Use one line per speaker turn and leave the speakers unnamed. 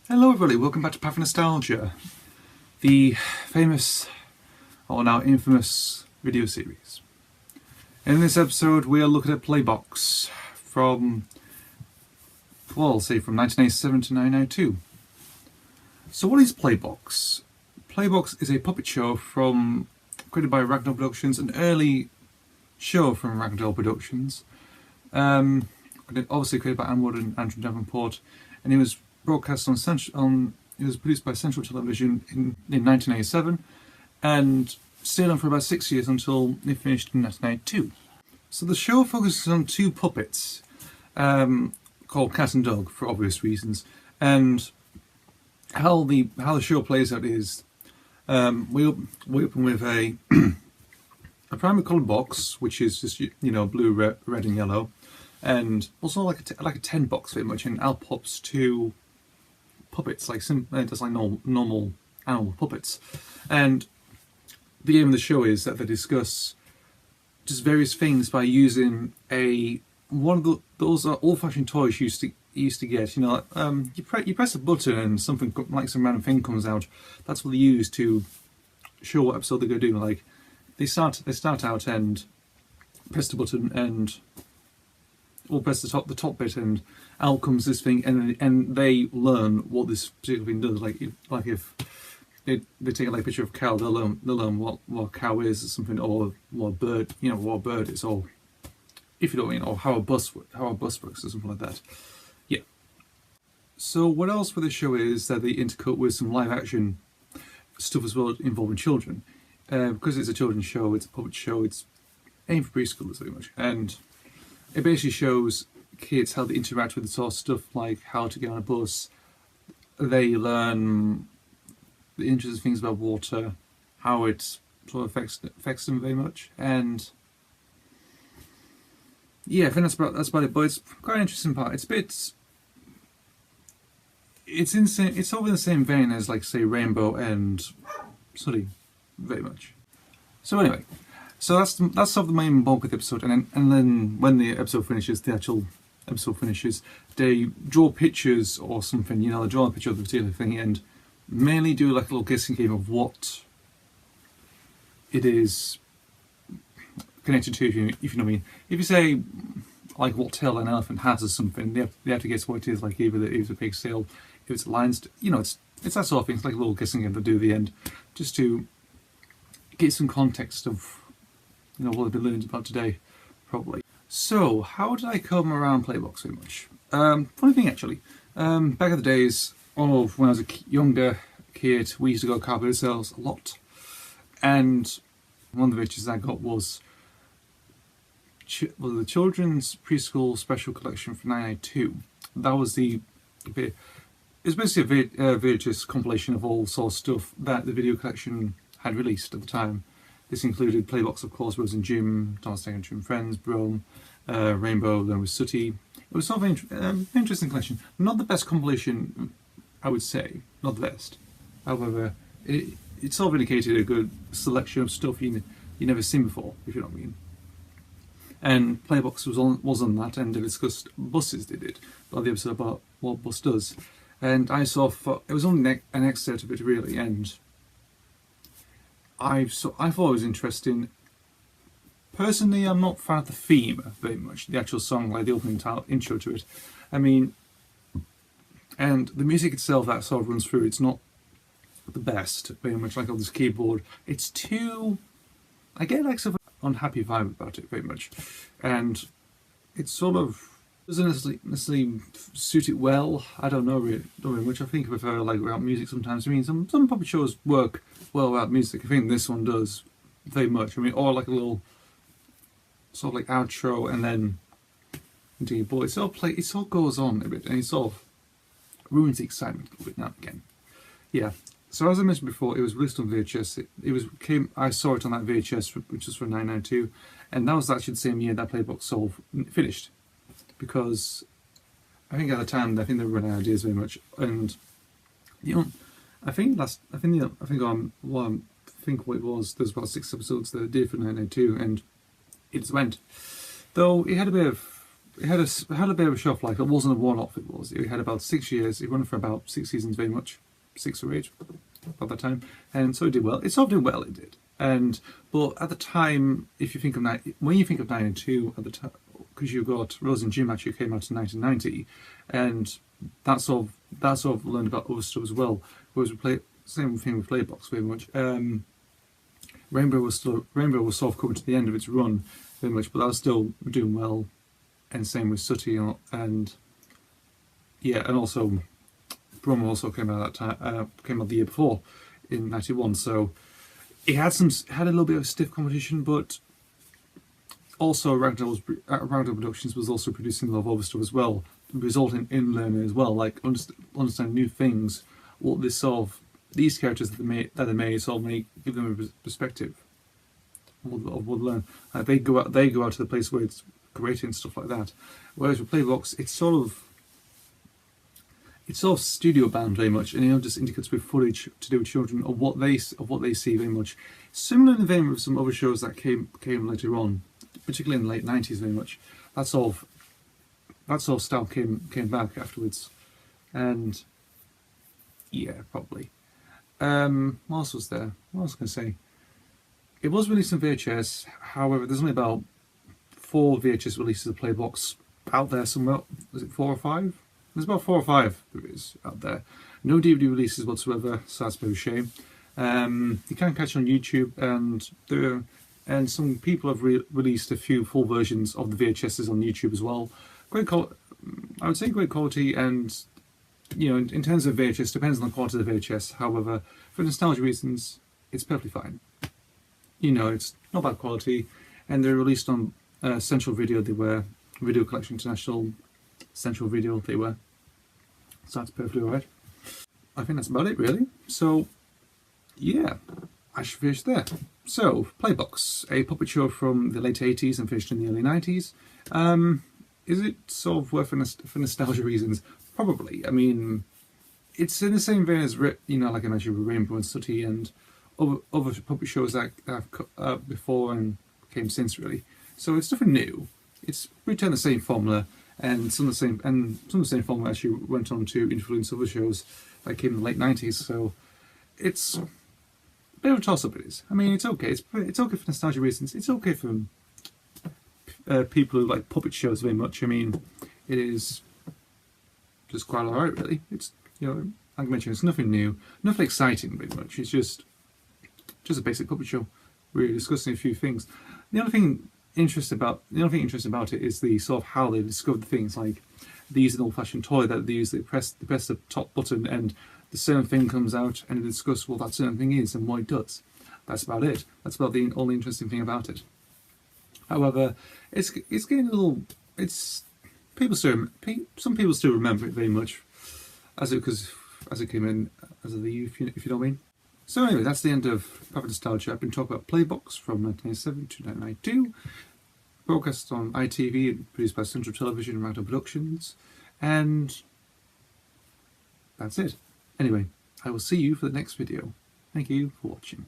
Hello everybody, welcome back to Path of Nostalgia, the famous, or now infamous, video series. In this episode we are looking at Playbox from 1987 to 1992. So what is Playbox? Playbox is a puppet show created by Ragdoll Productions, an early show from Ragdoll Productions, obviously created by Anne Wood and Andrew Davenport, and it was broadcast it was produced by Central Television in 1987 and stayed on for about 6 years until it finished in 1992. So the show focuses on two puppets called Cat and Dog for obvious reasons, and how the show plays out is we open with a a primary coloured box, which is just blue, red and yellow, and also like a 10 box very much, and out pops two puppets, just like normal animal puppets. And the aim of the show is that they discuss just various things by using one of those old-fashioned toys you used to get. You press a button and something like some random thing comes out. That's what they use to show what episode they're going to do. Like they start out and press the button and or press the top bit, and out comes this thing, and they learn what this particular thing does. Like if they take a picture of a cow, they'll learn what a cow is or something, or what a bird is, or if you don't mean, or how a bus works or something like that. Yeah. So what else for the show is that they intercut with some live action stuff as well involving children, because it's a children's show, it's a puppet show, it's aimed for preschoolers very much, and it basically shows kids how they interact with the sort of stuff, like how to get on a bus. They learn the interesting things about water, how it sort of affects them very much, and yeah, I think that's about it. But it's quite an interesting part. It's sort of in the same vein as, like, say, Rainbow and Sunny, very much. So anyway. So that's sort of the main bulk of the episode, and then when the actual episode finishes, they draw pictures or something. They draw a picture of the particular thing and mainly do like a little guessing game of what it is connected to. If you know what I mean. If you say like what tail an elephant has or something, they have to guess what it is. Like either a pig's tail, if it's a lion's, it's that sort of thing. It's like a little guessing game to do at the end, just to get some context of what I've been learning about today, probably. So, how did I come around Playbox so much? Funny thing, actually. Back in the days of when I was a younger kid, we used to go to car boot sales a lot. And one of the pictures I got was the Children's Preschool Special Collection from 1992. That was it was basically a VHS compilation of all sorts of stuff that the video collection had released at the time. This included Playbox, of course, Rose and Jim, Thomas Tank and Jim Friends, Brome, Rainbow, then with Sooty. It was sort of an interesting collection. Not the best compilation, I would say. Not the best. However, it sort of indicated a good selection of stuff you never seen before, if you know what I mean. And Playbox was on that, and they discussed buses. They did about the episode about what bus does. And I sort of thought it was only an excerpt of it, really, and I thought it was interesting. Personally, I'm not a fan of the theme very much, the actual song, like the opening intro to it. I mean, and the music itself that sort of runs through, it's not the best, very much like on this keyboard. It's too, I get like sort of an unhappy vibe about it very much, and it sort of doesn't necessarily suit it well. I don't know really much. I think I prefer like without music sometimes. I mean, some puppet shows work well without music. I think this one does very much. I mean, or like a little sort of like outro and then into your boy. It sort of goes on a bit, and it sort of ruins the excitement a little bit now and again. Yeah. So as I mentioned before, it was released on VHS. I saw it on that VHS, which was from 1992, and that was actually the same year that Playbox finished. Because I think at the time they were running out of ideas very much, and I think what it was, there's about 6 episodes that I did for 1992, and it just went. Though it had a bit of it had a bit of a shelf life. It wasn't a one-off. It had about 6 years. It ran for about 6 seasons, very much, 6 or 8 by that time, and so it did well. It sort of did well. It did, but at the time, if you think of when you think of 92 at the time, because you got Rose and Jim actually came out in 1990, and that sort of learned about other stuff as well. Whereas same thing with Playbox very much. Rainbow was sort of coming to the end of its run very much, but that was still doing well. And same with Sooty, and yeah, and also Brummer also came out that time. Came out the year before, in '91. So it had a little bit of stiff competition, but also Ragdoll Productions was also producing a lot of other stuff as well, resulting in learning as well, like understand new things. What these characters that they made sort of give them a perspective of what learn. They go out to the place where it's great and stuff like that. Whereas with Playbox, it's sort of studio bound very much, and just indicates with footage to do with children of what they see very much. Similar in the vein of some other shows that came later on, particularly in the late '90s very much. That sort of style came back afterwards, and yeah, probably. What else was there? What else can I say? It was released in VHS. However, there's only about 4 VHS releases of Playbox out there somewhere. Was it 4 or 5? There's about 4 or 5 there is out there. No DVD releases whatsoever, so that's a bit of a shame. You can catch it on YouTube, and some people have released a few full versions of the VHSs on YouTube as well. I would say great quality, and in terms of VHS, depends on the quality of the VHS. However, for nostalgia reasons, it's perfectly fine. It's not bad quality, and they're released on Central Video. They were Video Collection International, Central Video. They were, so that's perfectly alright. I think that's about it, really. So, yeah, I should finish there. So, Playbox, a puppet show from the late 80s and finished in the early 90s. Is it sort of worth for nostalgia reasons? Probably. I mean, it's in the same vein as, like I mentioned, with Rainbow and Sooty and other puppet shows that have before and came since, really. So it's nothing new. It's returned the same formula, and some of the same formula actually went on to influence other shows that came in the late 90s. So it's a bit of a toss-up. It is. I mean, it's okay. It's okay for nostalgia reasons. It's okay for people who like puppet shows very much. I mean, it is just quite alright, really. It's like I mentioned, it's nothing new, nothing exciting very much. It's just a basic puppet show. We're discussing a few things. The only thing interesting about it is the sort of how they discovered the things. Like they use an old-fashioned toy that they use. They press the top button, and the certain thing comes out, and they discuss what that certain thing is and what it does. That's about it. That's about the only interesting thing about it. However, it's getting a little. Some people still remember it very much as it came in as of the youth, if you know what I mean. So anyway, that's the end of Perfect Nostalgia. I've been talking about Playbox from 1987 to 1992, broadcast on ITV and produced by Central Television and Ragdoll Productions, and that's it. Anyway, I will see you for the next video. Thank you for watching.